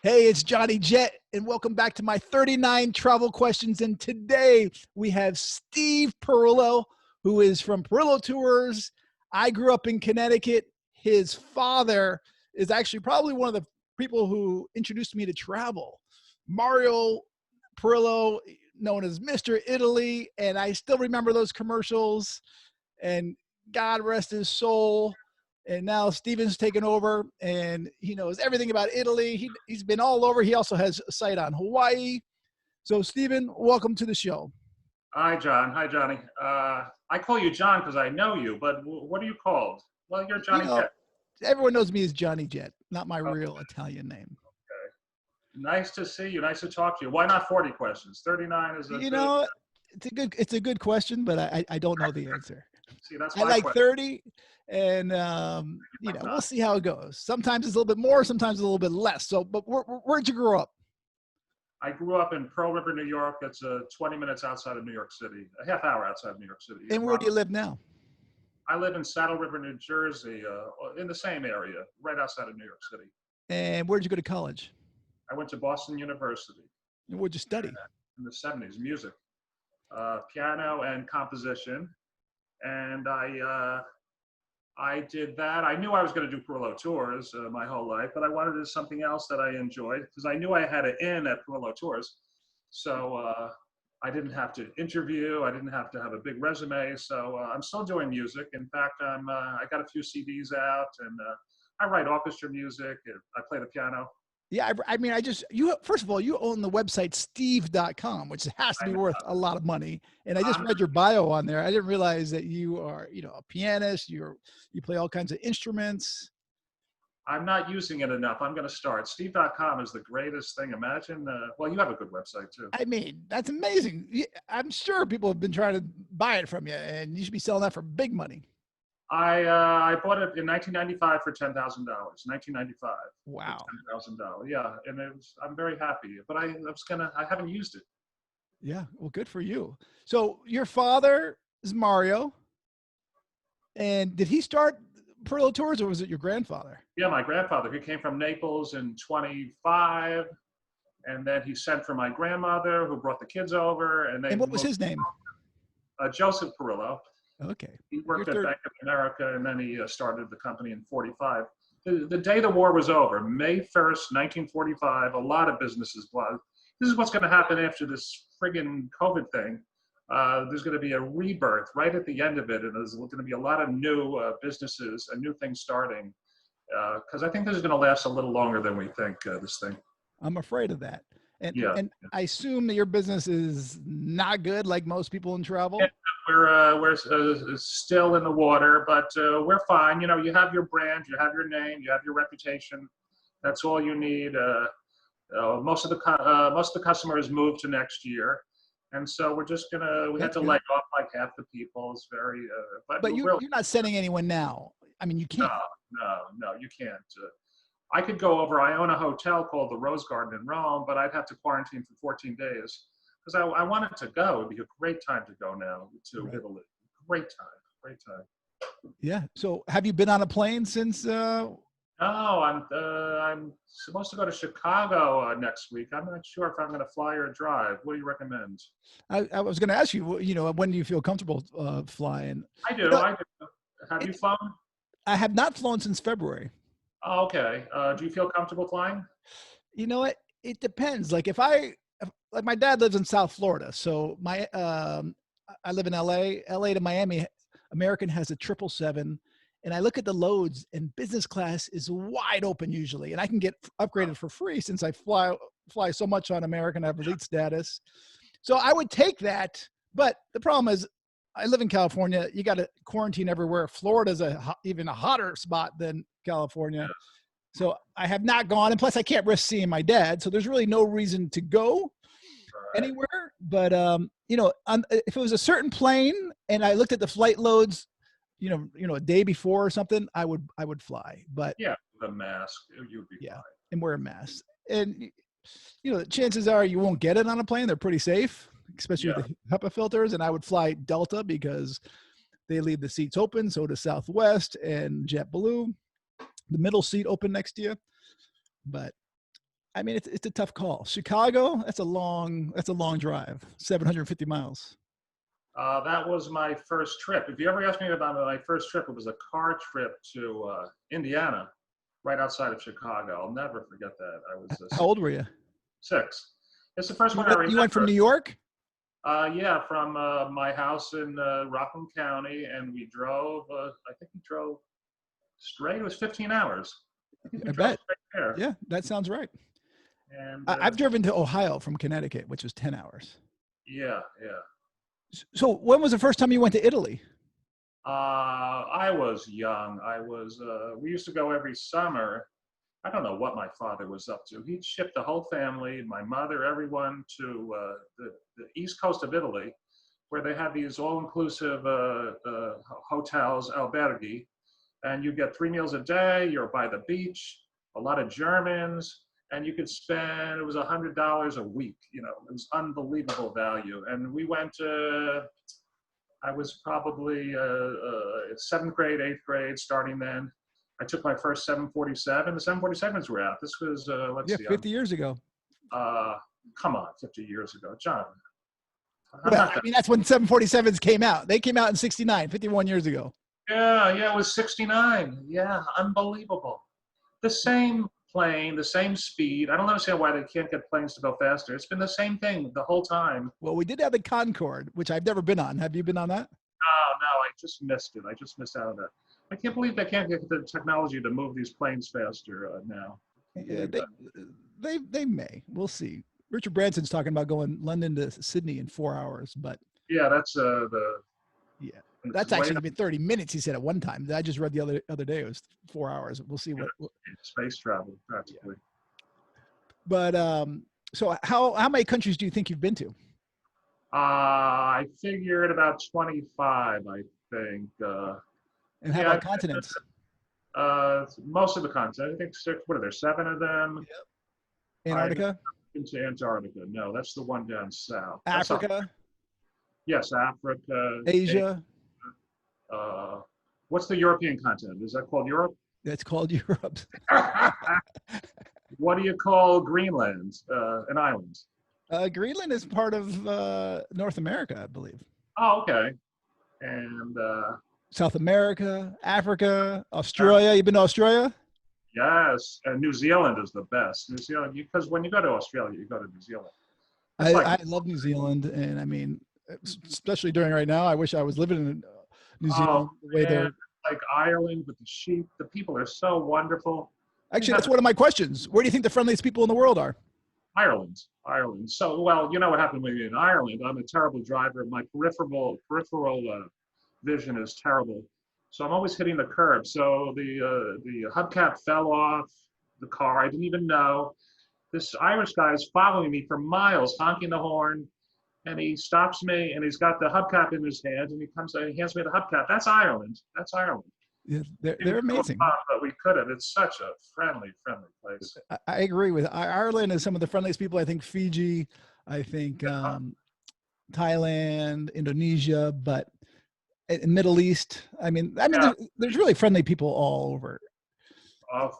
Hey, it's Johnny Jet, and welcome back to my 39 travel questions. And today we have Steve Perillo, who is from Perillo Tours. I grew up in Connecticut. His father is actually probably one of the people who introduced me to travel. Mario Perillo, known as Mr. Italy, and I still remember those commercials. And God rest his soul. And now Steven's taken over and he knows everything about Italy. He's been all over. He also has a site on Hawaii. So Steven, welcome to the show. Hi, John. Hi, Johnny. I call you John because I know you, but what are you called? Well, you're Johnny Jet. Everyone knows me as Johnny Jet, not my Oh, real Italian name. okay. Nice to see you. Nice to talk to you. Why not 40 questions? 39 is a good. It's a good question, but I don't know the answer. See, that's I my like question. 30, and we'll see how it goes. Sometimes it's a little bit more, sometimes a little bit less. So, but where'd you grow up? I grew up in Pearl River, New York. It's 20 minutes outside of New York City, a half hour outside of New York City. And where do you live now? I live in Saddle River, New Jersey, in the same area, right outside of New York City. And where'd you go to college? I went to Boston University. And what'd you study? In the 70s, music, piano and composition. And I did that. I knew I was going to do Perillo Tours my whole life, but I wanted to do something else that I enjoyed because I knew I had an in at Perillo Tours. So I didn't have to interview. I didn't have to have a big resume. So I'm still doing music. In fact, I got a few CDs out, and I write orchestra music. I play the piano. Yeah, first of all, you own the website steve.com, which has to be worth a lot of money. And I just read your bio on there. I didn't realize that you are, a pianist. You play all kinds of instruments. I'm not using it enough. I'm going to start. Steve.com is the greatest thing. Imagine, well, you have a good website too. I mean, that's amazing. I'm sure people have been trying to buy it from you, and you should be selling that for big money. I bought it in 1995 for $10,000. 1995. Wow. $10,000. Yeah, and I'm very happy. But I haven't used it. Yeah, well, good for you. So your father is Mario, and did he start Perillo Tours, or was it your grandfather? Yeah, my grandfather. He came from Naples in 25, and then he sent for my grandmother, who brought the kids over. And what was his name? Joseph Perillo. Okay. He worked at Bank of America, and then he started the company in 45. The day the war was over, May 1st, 1945, a lot of businesses closed. This is what's going to happen after this friggin' COVID thing. There's going to be a rebirth right at the end of it, and there's going to be a lot of new businesses and new things starting. Because I think this is going to last a little longer than we think, this thing. I'm afraid of that. And, yeah. And I assume that your business is not good, like most people in travel. Yeah, we're still in the water, but we're fine. You have your brand, you have your name, you have your reputation. That's all you need. Most of the customers moved to next year, and so we had to lay off like half the people. It's very. But you're not sending anyone now. I mean, you can't. No, you can't. I could go over. I own a hotel called the Rose Garden in Rome, but I'd have to quarantine for 14 days because I wanted to go. It'd be a great time to go now to Italy. Great time. Yeah. So have you been on a plane since? No, I'm supposed to go to Chicago next week. I'm not sure if I'm going to fly or drive. What do you recommend? I was going to ask you, when do you feel comfortable flying? I do. Have you flown? I have not flown since February. Oh, okay. Do you feel comfortable flying? You know what? It depends. Like like my dad lives in South Florida, so I live in LA to Miami. American has a 777, and I look at the loads, and business class is wide open usually, and I can get upgraded for free since I fly so much on American. I have elite status, so I would take that. But the problem is, I live in California. You got to quarantine everywhere. Florida's even a hotter spot than California. So I have not gone. And plus I can't risk seeing my dad. So there's really no reason to go anywhere. But, if it was a certain plane and I looked at the flight loads, a day before or something, I would fly. But yeah, with a mask, you'd be fine. And wear a mask. And, the chances are you won't get it on a plane. They're pretty safe, especially with the HEPA filters. And I would fly Delta because they leave the seats open. So does Southwest and JetBlue. The middle seat open next to you. But I mean, it's a tough call. Chicago, that's a long drive, 750 miles. That was my first trip. If you ever ask me about my first trip, it was a car trip to Indiana, right outside of Chicago. I'll never forget that. I was How old were you? 6. It's the first one I You went from remember. New York? Yeah, from my house in Rockland County, and we drove. I think we drove straight. It was 15 hours. I think we I drove bet. straight there. Yeah, that sounds right. And I've driven to Ohio from Connecticut, which was 10 hours. yeah, yeah. So when was the first time you went to Italy? I was young. We used to go every summer. I don't know what my father was up to. He'd ship the whole family, my mother, everyone to the east coast of Italy, where they had these all-inclusive hotels, alberghi, and you get 3 meals a day. You're by the beach, a lot of Germans, and you could spend, it was $100 a week. It was unbelievable value. And we went to, I was probably 7th grade, 8th grade, starting then. I took my first 747. The 747s were out. This was, let's see, 50 years ago. come on, 50 years ago. John, I'm Well, not I that. mean, that's when 747s came out. They came out in 69, 51 years ago. Yeah, it was 69. Yeah, unbelievable. The same plane, the same speed. I don't understand why they can't get planes to go faster. It's been the same thing the whole time. Well, we did have the Concorde, which I've never been on. Have you been on that? Oh, no, I just missed it. I just missed out on that. I can't believe they can't get the technology to move these planes faster now. Yeah, they may. We'll see. Richard Branson's talking about going London to Sydney in 4 hours, but Yeah, that's yeah, that's actually been 30 minutes. He said at one time. I just read the other day it was 4 hours. We'll see what space travel practically. Yeah. But so how many countries do you think you've been to? I figured about 25. I think. And how about continents? Most of the continents. I think 6. What are there? 7 of them. Yep. Antarctica. Into Antarctica. No, that's the one down south. Africa. Yes, Africa. Asia. What's the European continent? Is that called Europe? That's called Europe. What do you call Greenland? An island? Greenland is part of North America, I believe. Oh, okay. And South America, Africa, Australia. You've been to Australia? Yes, and New Zealand is the best. New Zealand, because when you go to Australia, you go to New Zealand. I love New Zealand, and I mean, especially during right now, I wish I was living in New Zealand. Like Ireland with the sheep, the people are so wonderful. Actually, that's one of my questions. Where do you think the friendliest people in the world are? Ireland. So, well, you know what happened with me in Ireland. I'm a terrible driver. My peripheral vision is terrible. So I'm always hitting the curb. So the hubcap fell off the car. I didn't even know. This Irish guy is following me for miles, honking the horn. And he stops me, and he's got the hubcap in his hand, and he comes and he hands me the hubcap. That's Ireland. That's Ireland. Yeah, they're amazing. But we could have. It's such a friendly place. I agree with Ireland is some of the friendliest people. I think Fiji, I think Thailand, Indonesia, but in Middle East, I mean, there's really friendly people all over.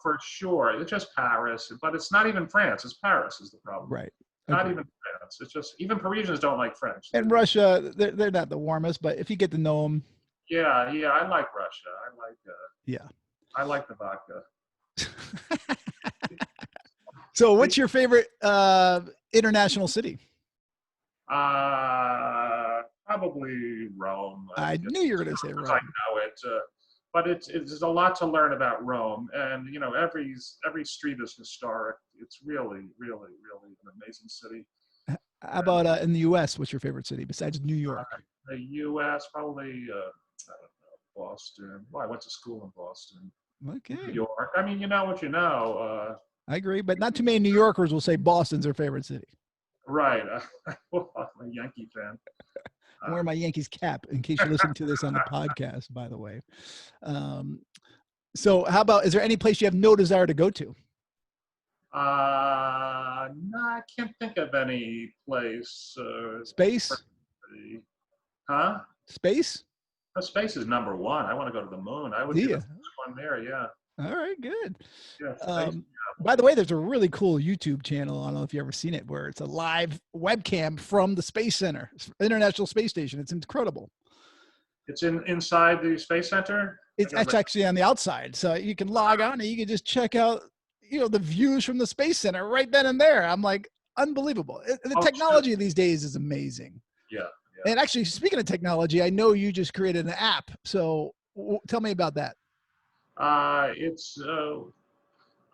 For sure. It's just Paris, but it's not even France. It's Paris is the problem. Right. Not even France. It's just even Parisians don't like French. And Russia, they're not the warmest, but if you get to know them. Yeah, I like Russia. I like the vodka. So, what's your favorite international city? Probably Rome. I knew you were going to say Rome. I know it, but it's a lot to learn about Rome, and every street is historic. It's really an amazing city. How about in the U.S.? What's your favorite city besides New York? The U.S. probably I don't know, Boston. Well, I went to school in Boston. Okay. New York. I mean, you know what you know. I agree, but not too many New Yorkers will say Boston's their favorite city. Right. I'm a Yankee fan. I'm wearing my Yankees cap in case you listen to this on the podcast, by the way. So how about, is there any place you have no desire to go to? No, I can't think of any place. Space? Huh? Space? Space is number one. I want to go to the moon. I would be the first one there, yeah. All right, good. Yeah, space, By the way, there's a really cool YouTube channel. I don't know if you've ever seen it, where it's a live webcam from the Space Center, International Space Station. It's incredible. It's inside the space center. It's actually on the outside, so you can log on and you can just check out, the views from the Space Center right then and there. I'm like, unbelievable. The technology these days is amazing. Yeah. And actually, speaking of technology, I know you just created an app. So tell me about that. It's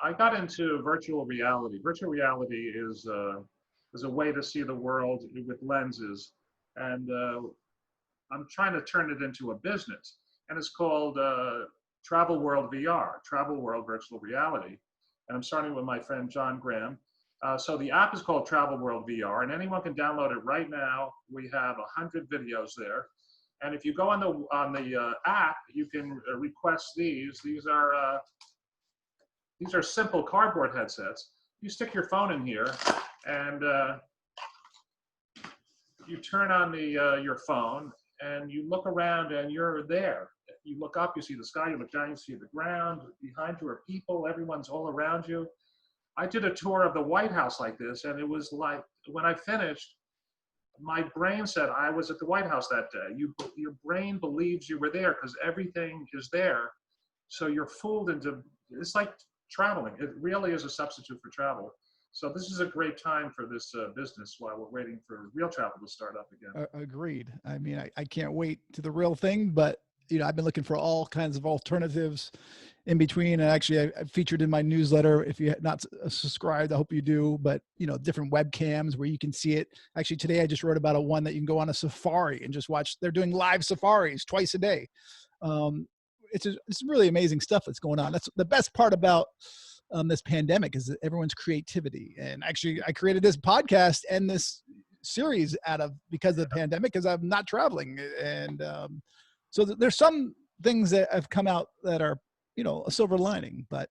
I got into virtual reality. Virtual reality is a way to see the world with lenses, and I'm trying to turn it into a business. And it's called Travel World VR, Travel World Virtual Reality. And I'm starting with my friend John Graham. So the app is called Travel World VR, and anyone can download it right now. We have 100 videos there. And if you go on the app, you can request these. These are simple cardboard headsets. You stick your phone in here, and you turn on your phone, and you look around, and you're there. You look up, you see the sky. You look down, you see the ground. Behind you are people. Everyone's all around you. I did a tour of the White House like this, and it was like, when I finished, my brain said I was at the White House that day. Your brain believes you were there because everything is there. So you're fooled into, it's like traveling. It really is a substitute for travel. So this is a great time for this business while we're waiting for real travel to start up again. Agreed. I mean, I can't wait to the real thing, but I've been looking for all kinds of alternatives in between. And actually, I featured in my newsletter. If you not subscribed, I hope you do. But different webcams where you can see it. Actually, today I just wrote about one that you can go on a safari and just watch. They're doing live safaris twice a day. It's really amazing stuff that's going on. That's the best part about this pandemic, is that everyone's creativity. And actually, I created this podcast and this series because of the pandemic, because I'm not traveling. And so there's some things that have come out that are, a silver lining, but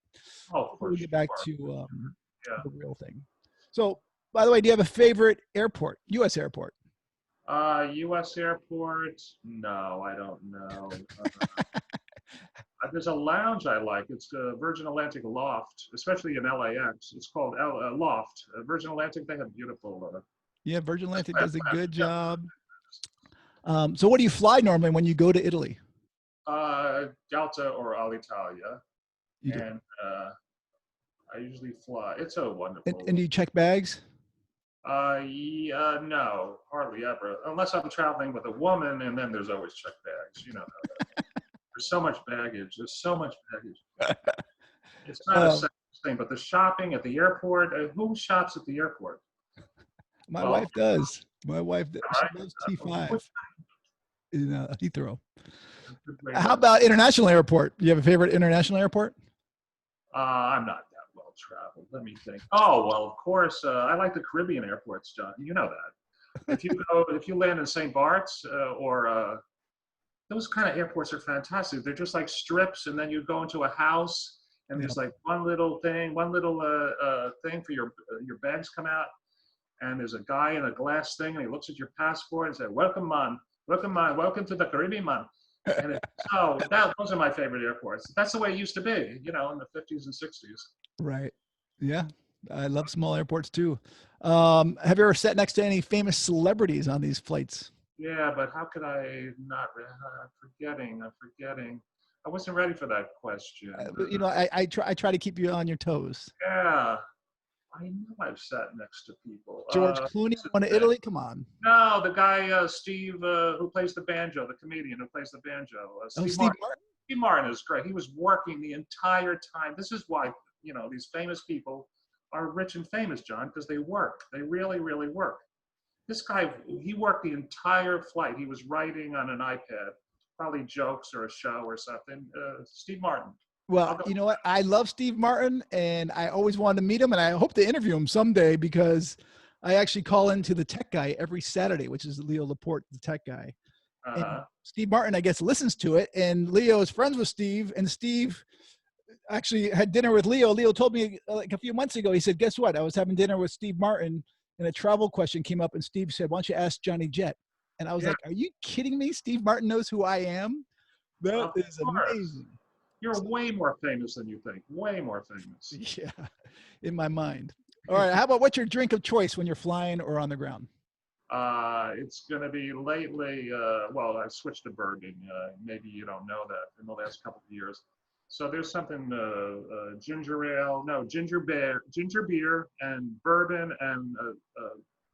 we'll get back to the real thing. So, by the way, do you have a favorite airport, U.S. airport? U.S. airport? No, I don't know. There's a lounge I like. It's Virgin Atlantic Loft, especially in LAX. It's called Loft. Virgin Atlantic, they have beautiful. Yeah, Virgin Atlantic does a good job. So what do you fly normally when you go to Italy? Delta or Alitalia. And I usually fly. It's a wonderful. And do you check bags? No, hardly ever. Unless I'm traveling with a woman, and then there's always check bags. You know how that. There's so much baggage. There's so much baggage. It's not a sex thing, but the shopping at the airport. Who shops at the airport? My wife does. My wife does. She loves T5 in Heathrow. How about international airport? Do you have a favorite international airport? I'm not that well traveled. Let me think. Oh, well, of course, I like the Caribbean airports, John. You know that. If you land in St. Bart's or those kind of airports are fantastic. They're just like strips, and then you go into a house, and there's like one little thing for your bags come out, and there's a guy in a glass thing, and he looks at your passport and says, "Welcome, man. Welcome to the Caribbean, man." And those are my favorite airports. That's the way it used to be, in the 50s and 60s. Right. Yeah. I love small airports too. Have you ever sat next to any famous celebrities on these flights? Yeah, but how could I not? I'm forgetting. I wasn't ready for that question. I try to keep you on your toes. Yeah. I know I've sat next to people. George Clooney going to Italy? Come on. No, the guy, Steve, who plays the banjo, the comedian who plays the banjo. Steve Martin. Steve Martin is great. He was working the entire time. This is why, these famous people are rich and famous, John, because they work. They really, really work. This guy, he worked the entire flight. He was writing on an iPad, probably jokes or a show or something. Steve Martin. Well, you know what? I love Steve Martin, and I always wanted to meet him, and I hope to interview him someday, because I actually call into the Tech Guy every Saturday, which is Leo Laporte, the Tech Guy. And Steve Martin, I guess, listens to it, and Leo is friends with Steve, and Steve actually had dinner with Leo. Leo told me like a few months ago, he said, guess what? I was having dinner with Steve Martin, and a travel question came up, and Steve said, why don't you ask Johnny Jett? And I was like, are you kidding me? Steve Martin knows who I am? That is amazing. You're way more famous than you think. Way more famous. Yeah, in my mind. All right. How about what's your drink of choice when you're flying or on the ground? It's going to be lately. Well, I switched to bourbon. Maybe you don't know that in the last couple of years. So there's something ginger ale, no ginger beer, and bourbon, and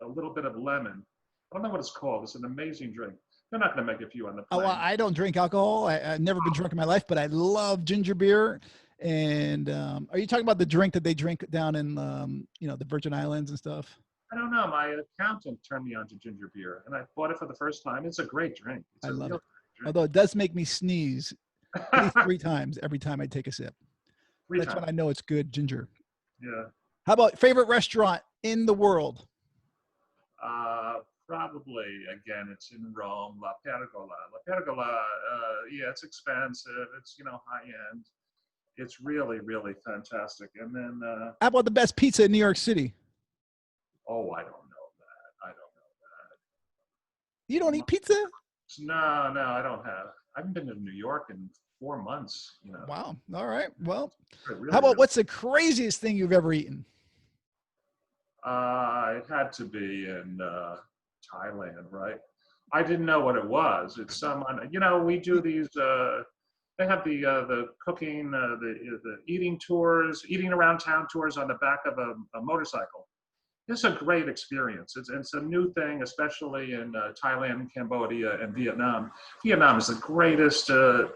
a little bit of lemon. I don't know what it's called. It's an amazing drink. They're not going to make it for you on the Oh, well, plane. I don't drink alcohol. I've never been drunk in my life, but I love ginger beer. And are you talking about the drink that they drink down in, the Virgin Islands and stuff? I don't know. My accountant turned me on to ginger beer, and I bought it for the first time. It's a great drink. It's I a love real it. great Although it does make me sneeze at least drink. 3 times every time I take a sip. Three That's when times. I know it's good ginger. Yeah. How about favorite restaurant in the world? Uh, Probably again, it's in Rome, La Pergola. La Pergola, yeah, it's expensive. It's high end. It's really, really fantastic. And then, How about the best pizza in New York City? oh, I don't know that. I don't know You don't that. eat pizza? No, no, I don't have. I haven't been to New York in 4 months. Wow. All right. Well, how Really, about really. what's the craziest thing you've ever eaten? It had to be in Thailand, right? I didn't know what it was. It's someone, we do these. They have the cooking, the eating tours, eating around town tours on the back of a motorcycle. It's a great experience. It's a new thing, especially in Thailand, Cambodia, and Vietnam. Vietnam is the greatest. Ho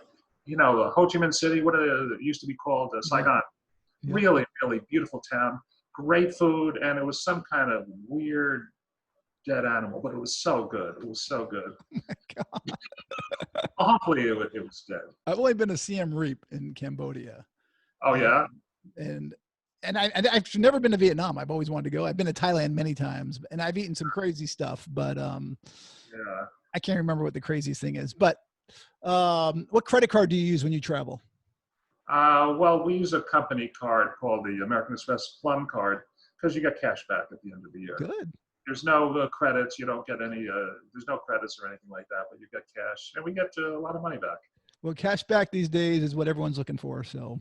Chi Minh City, it used to be called Yeah. Saigon. Yeah. Really, really beautiful town. Great food, and it was some kind of weird dead animal, but it was so good. It was so good. God. Hopefully, it was dead. I've only been to Siem Reap in Cambodia. Oh Um, yeah. and I've never been to Vietnam. I've always wanted to go. I've been to Thailand many times, and I've eaten some crazy stuff, but Yeah. I can't remember what the craziest thing is. But what credit card do you use when you travel? Well, we use a company card called the American Express Plum Card because you get cash back at the end of the year. Good. There's no credits. You don't get any. There's no credits or anything like that, but you get cash, and we get a lot of money back. Well, cash back these days is what everyone's looking for. So,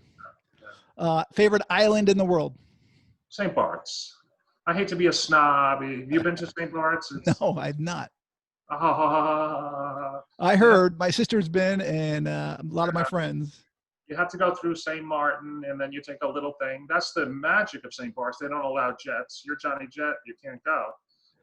Yeah. favorite island in the world? St. Bart's. I hate to be a snob. Have you been to St. Bart's? No, I've not. Uh, I you have, heard my sister's been, and a lot of my friends. you have to go through St. Martin, and then you take a little thing. That's the magic of St. Bart's. They don't allow jets. You're Johnny Jet, you can't go.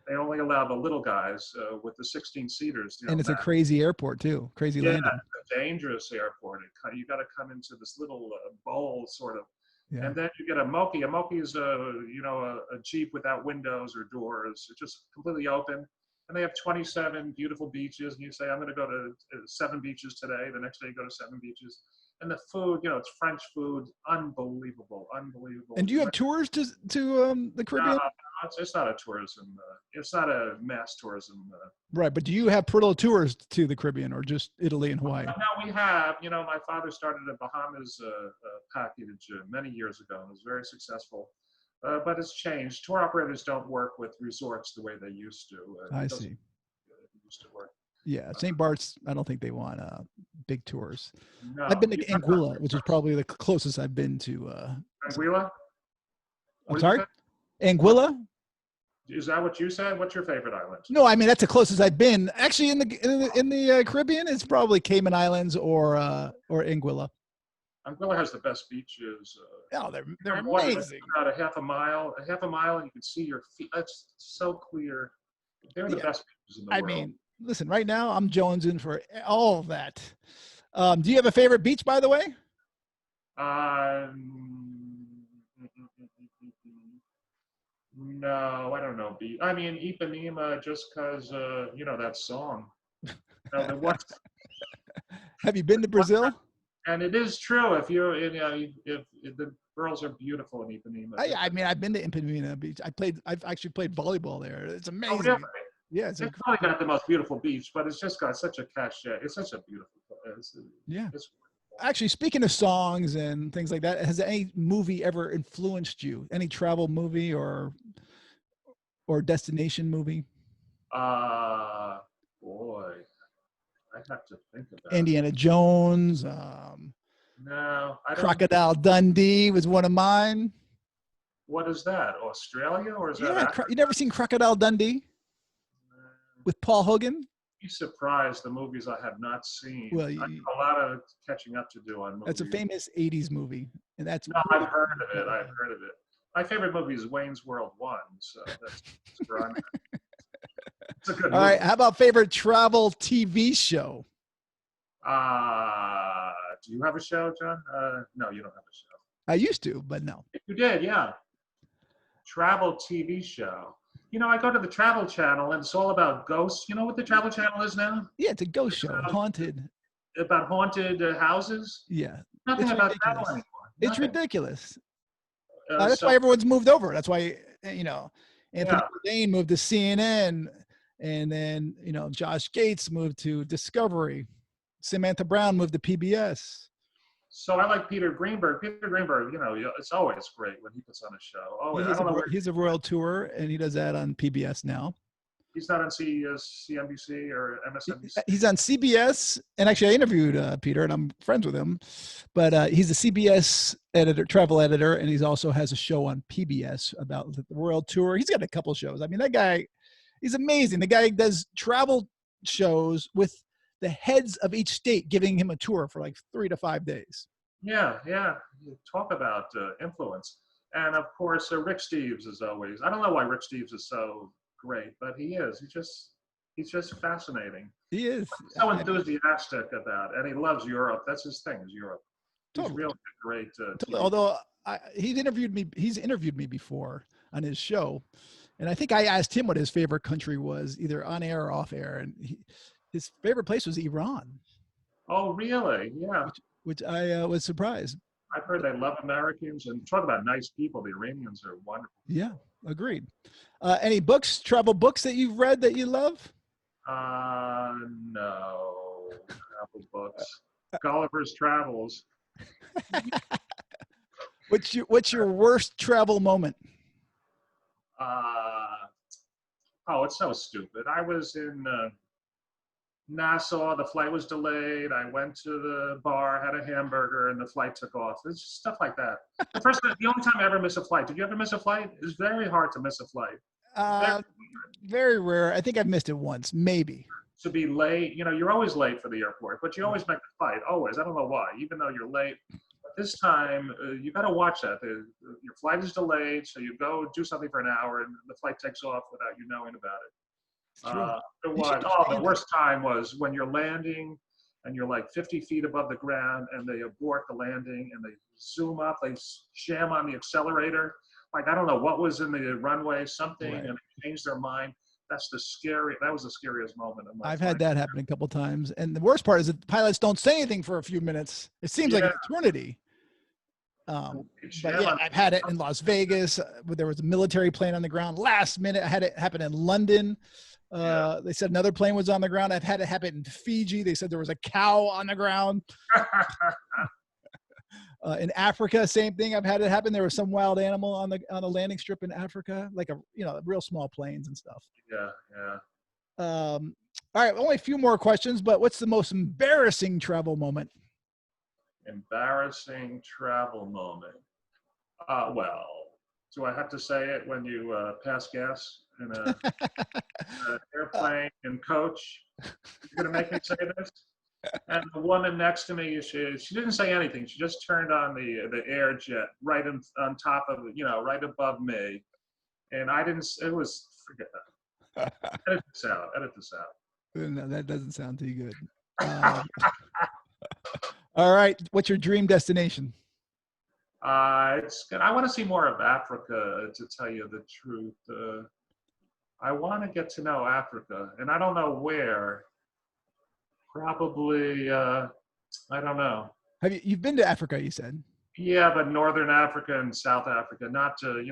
They only allow the little guys with the 16 seaters. And it's a Max. crazy airport too. Crazy Yeah, landing. it's a dangerous airport. You got to come into this little bowl, sort of, Yeah. and then you get a moki. A moki is a jeep without windows or doors. It's just completely open, and they have 27 beautiful beaches. And you say, I'm going to go to 7 beaches today. The next day, you go to 7 beaches, and the food, it's French food, unbelievable, unbelievable. And do you have tours to the No, Caribbean? it's not a tourism. It's not a mass tourism. Right, but do you have Perillo Tours to the Caribbean or just Italy and Hawaii? No, we have. My father started a Bahamas package many years ago and was very successful. But it's changed. Tour operators don't work with resorts the way they used to. I see. It used to work. Yeah, St. Bart's, I don't think they want big tours. No. I've been to Anguilla, which is probably the closest I've been to. Anguilla? I'm sorry? Anguilla? Is that what you said? What's your favorite island? No, I mean that's the closest I've been. Actually, in the Caribbean, it's probably Cayman Islands or Anguilla. Anguilla has the best beaches. Oh, they're Water amazing. about a half a mile, and you can see your feet. It's so clear. They're the best beaches in the world. I mean, listen, right now I'm jonesing for all of that. Do you have a favorite beach, by the way? No, I don't know. I mean, Ipanema, just because that song. The what? Have you been to Brazil? And it is true. If the girls are beautiful in Ipanema. I mean, I've been to Ipanema Beach. I've actually played volleyball there. It's amazing. Oh, really? Yeah, it's probably not the most beautiful beach, but it's just got such a cachet. It's such a beautiful place. Yeah. Actually, speaking of songs and things like that, has any movie ever influenced you? Any travel movie or destination movie? Boy, I have to think about Indiana Jones. No, I don't. Crocodile Dundee was one of mine. What is that? Australia or is that Yeah, Africa? you never seen Crocodile Dundee with Paul Hogan? Be surprised the movies I have not seen. Well, I have a lot of catching up to do on that's a movies. famous '80s movie, and that's No, I've heard of it. I've heard of it. My favorite movie is Wayne's World 1, so that's where I'm at. It's a good All movie. right. How about favorite travel TV show? Do you have a show, John? No, you don't have a show. I used to, but no. You did, yeah. Travel TV show. You know, I go to the Travel Channel and it's all about ghosts. You know what the Travel Channel is now? Yeah, it's a ghost show, haunted. About haunted houses. Yeah, Nothing it's about travel ridiculous. anymore. It's Nothing. ridiculous. That's So, why everyone's moved over. That's why Anthony yeah. Bourdain moved to CNN, and then Josh Gates moved to Discovery. Samantha Brown moved to PBS. So I like Peter Greenberg. Peter Greenberg, it's always great when he puts on a show. Always. I don't know where He's a Royal Tour, and he does that on PBS now. he's not on CNBC or MSNBC. He's on CBS, and actually, I interviewed Peter, and I'm friends with him. But he's a CBS editor, travel editor, and he also has a show on PBS about the Royal Tour. He's got a couple shows. I mean, that guy, he's amazing. The guy does travel shows with the heads of each state, giving him a tour for like 3 to 5 days. Yeah. You talk about influence, and of course, Rick Steves is always. I don't know why Rick Steves is so great, but he is. He's just fascinating. He is So enthusiastic about it, and he loves Europe. That's his thing, is Europe. He's totally really great. Totally. Although he's interviewed me before on his show, and I think I asked him what his favorite country was, either on air or off air, and his favorite place was Iran. Oh, really? Yeah. Which I was surprised. I've heard they love Americans, and talk about nice people. The Iranians are wonderful. Yeah, agreed. Any travel books that you've read that you love? No, travel books. Gulliver's Travels. What's your worst travel moment? It's so stupid. I was in Nassau. The flight was delayed. I went to the bar, had a hamburger, and the flight took off. It's just stuff like that. The only time I ever miss a flight. Did you ever miss a flight? It's very hard to miss a flight. Very rare. I think I've missed it once, maybe. To be late, you're always late for the airport, but you always make the flight. Always. I don't know why, even though you're late. But this time, you got to watch that. Your flight is delayed, so you go do something for an hour, and the flight takes off without you knowing about it. The worst time was when you're landing and you're like 50 feet above the ground and they abort the landing and they zoom up, they sham on the accelerator. Like, I don't know what was in the runway, something, right. And they changed their mind. That was the scariest moment of my life. I've had that happen a couple of times. And the worst part is that the pilots don't say anything for a few minutes. It seems like an eternity. But yeah, I've had it in Las Vegas. There was a military plane on the ground. Last minute, I had it happen in London. They said another plane was on the ground. I've had it happen in Fiji. They said there was a cow on the ground. In Africa, same thing. I've had it happen. There was some wild animal on a landing strip in Africa, like real small planes and stuff. Yeah. All right, only a few more questions, but what's the most embarrassing travel moment? Embarrassing travel moment. Well, do I have to say it when you pass gas in an airplane and coach? You're gonna make me say this? And the woman next to me, she didn't say anything. She just turned on the air jet right on top of right above me, and I didn't. It was forget that. Edit this out. No, that doesn't sound too good. All right, what's your dream destination? It's good. I want to see more of Africa, to tell you the truth. I want to get to know Africa, and I don't know where. Probably, I don't know. You've been to Africa, you said? Yeah, but Northern Africa and South Africa, not to,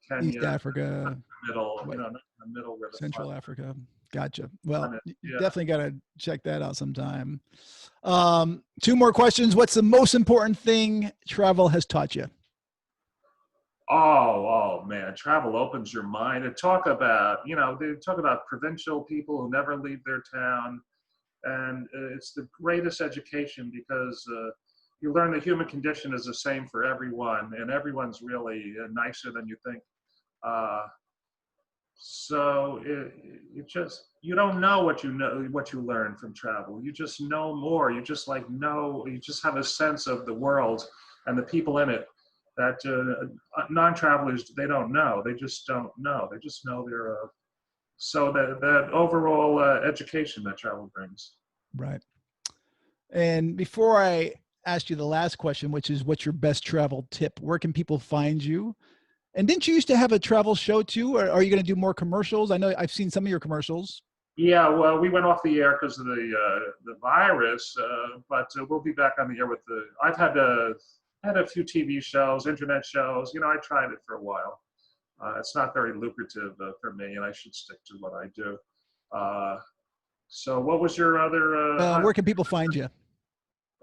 Kenya. East Africa. Middle, not the middle. Where the Central Africa. Gotcha. Well, yeah. You definitely got to check that out sometime. 2 more questions. What's the most important thing travel has taught you? Oh man, travel opens your mind. They talk about provincial people who never leave their town. And it's the greatest education because you learn the human condition is the same for everyone, and everyone's really nicer than you think. Uh, so it just, you don't know what you learn from travel. You just know more. You just like know. You just have a sense of the world and the people in it that non-travelers, they don't know. They just don't know. They just know they're so that overall education that travel brings. Right. And before I ask you the last question, which is what's your best travel tip? Where can people find you? And didn't you used to have a travel show too? Or are you going to do more commercials? I know I've seen some of your commercials. Yeah, well, we went off the air because of the virus, but we'll be back on the air with the. I've had a few TV shows, internet shows. You know, I tried it for a while. It's not very lucrative for me, and I should stick to what I do. So, what was your other? Where can people find you?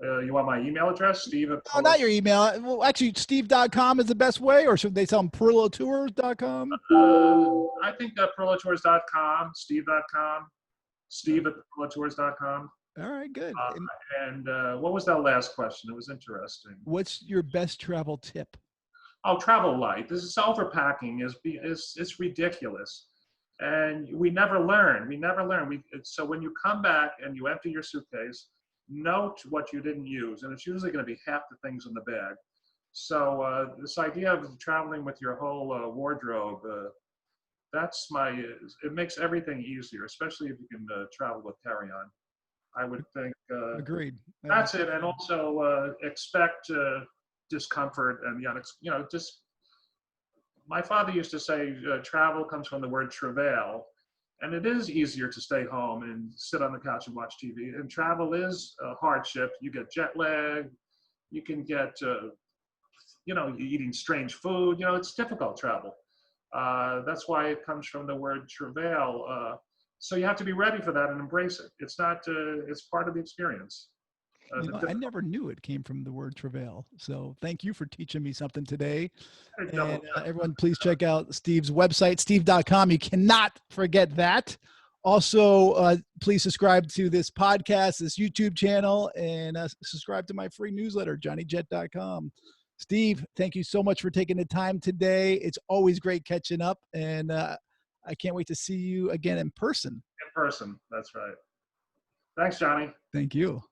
You want my email address, Steve at No, not your email. Well, actually, steve.com is the best way, or should they tell them perillotours.com? I think perillotours.com, steve.com, steve at perillotours.com. All right, good. And what was that last question? It was interesting. What's your best travel tip? Oh, travel light. This is overpacking is ridiculous. And we never learn. We never learn. So when you come back and you empty your suitcase, note what you didn't use. And it's usually going to be half the things in the bag. So this idea of traveling with your whole wardrobe, it makes everything easier, especially if you can travel with carry-on. I would think. Agreed. That's it. And also expect discomfort and, just, my father used to say travel comes from the word travail. And it is easier to stay home and sit on the couch and watch TV. And travel is a hardship. You get jet lag. You can get, you're eating strange food. It's difficult travel. That's why it comes from the word travail. So you have to be ready for that and embrace it. It's not, it's part of the experience. I never knew it came from the word travail. So thank you for teaching me something today. And everyone, please check out Steve's website, steve.com. You cannot forget that. Also, please subscribe to this podcast, this YouTube channel, and subscribe to my free newsletter, johnnyjet.com. Steve, thank you so much for taking the time today. It's always great catching up, and I can't wait to see you again in person. In person, that's right. Thanks, Johnny. Thank you.